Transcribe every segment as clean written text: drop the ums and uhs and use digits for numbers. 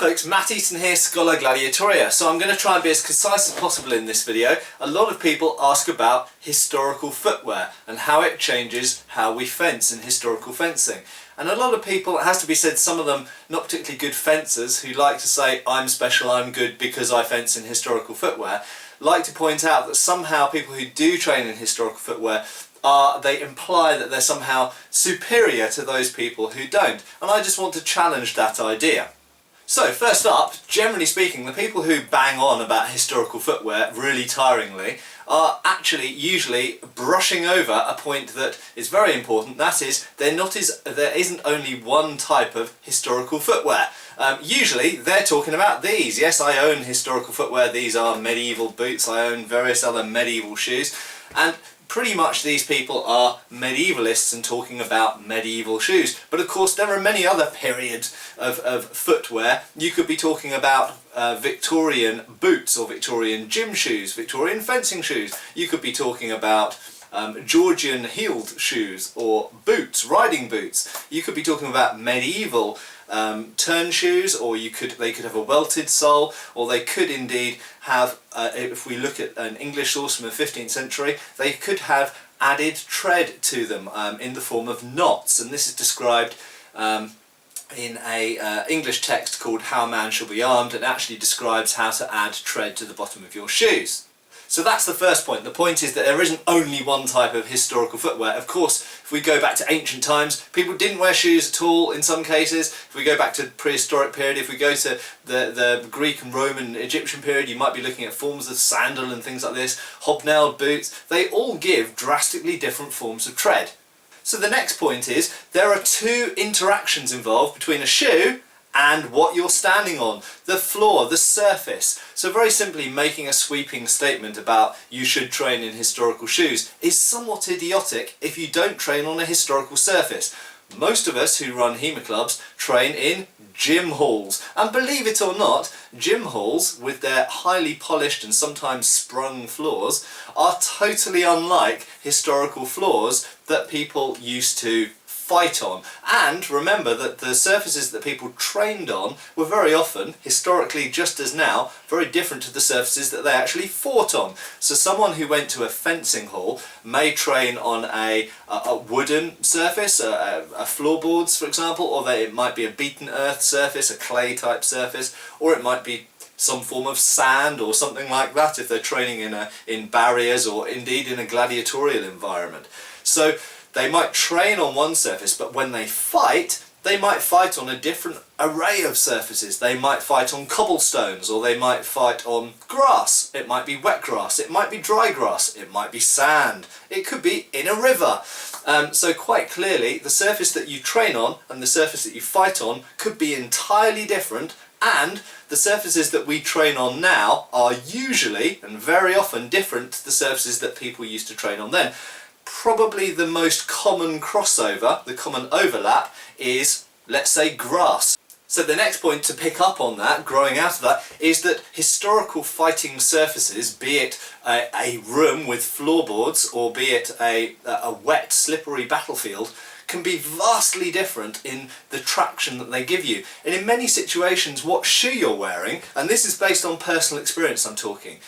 folks, Matt Easton here, Scholar Gladiatoria. So I'm going to try and be as concise as possible in this video. A lot of people ask about historical footwear and how it changes how we fence in historical fencing. And a lot of people, it has to be said, some of them not particularly good fencers who like to say I'm special, I'm good because I fence in historical footwear, like to point out that somehow people who do train in historical footwear they imply that they're somehow superior to those people who don't. And I just want to challenge that idea. So first up, generally speaking, the people who bang on about historical footwear really tiringly are actually usually brushing over a point that is very important. That is, there isn't only one type of historical footwear. Usually they're talking about these. Yes, I own historical footwear. These are medieval boots. I own various other medieval shoes. And pretty much these people are medievalists and talking about medieval shoes. But of course there are many other periods of footwear. You could be talking about Victorian boots or Victorian gym shoes, Victorian fencing shoes. You could be talking about Georgian heeled shoes or boots, riding boots. You could be talking about medieval turn shoes, or they could have a welted sole, or they could indeed have, if we look at an English source from the 15th century, they could have added tread to them in the form of knots, and this is described in a English text called How a Man Shall Be Armed, and actually describes how to add tread to the bottom of your shoes. So that's the first point. The point is that there isn't only one type of historical footwear. Of course, if we go back to ancient times, people didn't wear shoes at all in some cases. If we go back to the prehistoric period, if we go to the Greek and Roman Egyptian period, you might be looking at forms of sandal and things like this, hobnailed boots. They all give drastically different forms of tread. So the next point is there are two interactions involved between a shoe and what you're standing on, the floor, the surface. So very simply, making a sweeping statement about you should train in historical shoes is somewhat idiotic if you don't train on a historical surface. Most of us who run HEMA clubs train in gym halls, and believe it or not, gym halls with their highly polished and sometimes sprung floors are totally unlike historical floors that people used to fight on. And remember that the surfaces that people trained on were very often, historically just as now, very different to the surfaces that they actually fought on. So someone who went to a fencing hall may train on a wooden surface, floorboards for example, or it might be a beaten earth surface, a clay type surface, or it might be some form of sand or something like that if they're training in barriers or indeed in a gladiatorial environment. So they might train on one surface, but when they fight on a different array of surfaces. They might fight on cobblestones, or they might fight on grass. It might be wet grass, it might be dry grass, it might be sand, it could be in a river. So quite clearly the surface that you train on and the surface that you fight on could be entirely different, and the surfaces that we train on now are usually and very often different to the surfaces that people used to train on then. Probably the most common crossover, the common overlap, is, let's say, grass. So the next point to pick up on that, growing out of that, is that historical fighting surfaces, be it a room with floorboards or be it a wet, slippery battlefield, can be vastly different in the traction that they give you. And in many situations, what shoe you're wearing, and this is based on personal experience I'm talking,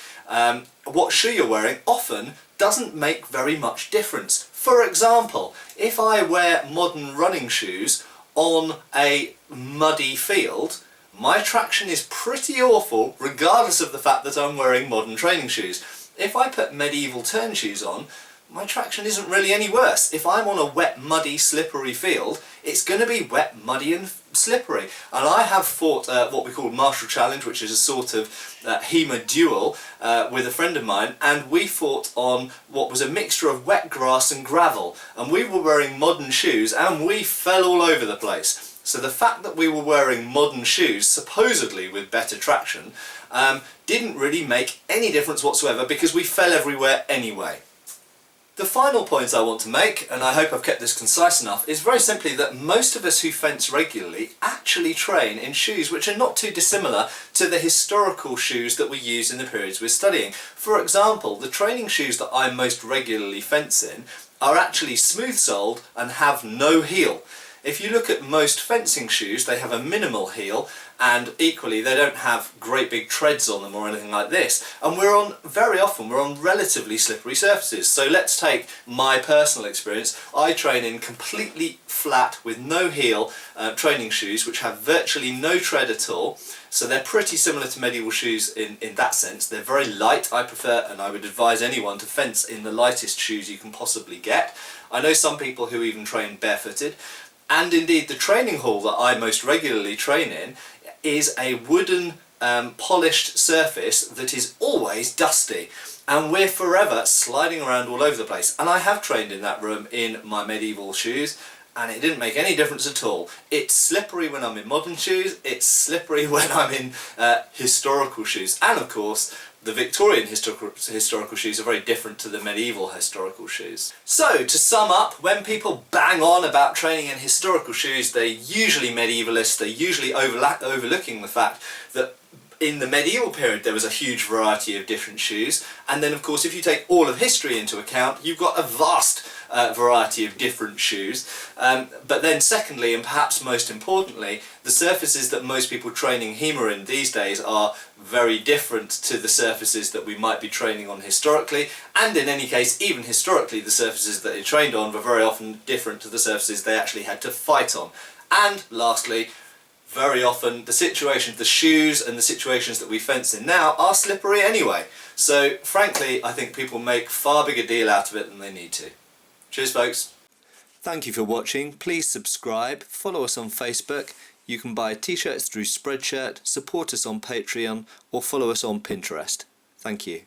what shoe you're wearing often doesn't make very much difference. For example, if I wear modern running shoes on a muddy field, my traction is pretty awful regardless of the fact that I'm wearing modern training shoes. If I put medieval turn shoes on, my traction isn't really any worse. If I'm on a wet, muddy, slippery field, it's going to be wet, muddy and slippery. And I have fought what we call Martial Challenge, which is a sort of HEMA duel with a friend of mine, and we fought on what was a mixture of wet grass and gravel, and we were wearing modern shoes and we fell all over the place. So the fact that we were wearing modern shoes, supposedly with better traction, didn't really make any difference whatsoever because we fell everywhere anyway. The final point I want to make, and I hope I've kept this concise enough, is very simply that most of us who fence regularly actually train in shoes which are not too dissimilar to the historical shoes that we use in the periods we're studying. For example, the training shoes that I most regularly fence in are actually smooth-soled and have no heel. If you look at most fencing shoes, they have a minimal heel, and equally they don't have great big treads on them or anything like this, and very often we're on relatively slippery surfaces. So let's take my personal experience. I train in completely flat with no heel training shoes which have virtually no tread at all, so they're pretty similar to medieval shoes in that sense. They're very light. I prefer, and I would advise anyone, to fence in the lightest shoes you can possibly get. I know some people who even train barefooted, and indeed the training hall that I most regularly train in is a wooden polished surface that is always dusty, and we're forever sliding around all over the place. And I have trained in that room in my medieval shoes, and it didn't make any difference at all. It's slippery when I'm in modern shoes, it's slippery when I'm in historical shoes, and of course the Victorian historical shoes are very different to the medieval historical shoes. So, to sum up, when people bang on about training in historical shoes, they're usually medievalist, they're usually overlooking the fact that in the medieval period there was a huge variety of different shoes, and then of course if you take all of history into account, you've got a vast variety of different shoes. But then secondly, and perhaps most importantly, the surfaces that most people training HEMA in these days are very different to the surfaces that we might be training on historically, and in any case, even historically, the surfaces that they trained on were very often different to the surfaces they actually had to fight on. And lastly, very often the shoes and the situations that we fence in now are slippery anyway. So frankly, I think people make far bigger deal out of it than they need to. Cheers folks. Thank you for watching. Please subscribe, follow us on Facebook. You can buy t-shirts through Spreadshirt, support us on Patreon, or follow us on Pinterest. Thank you.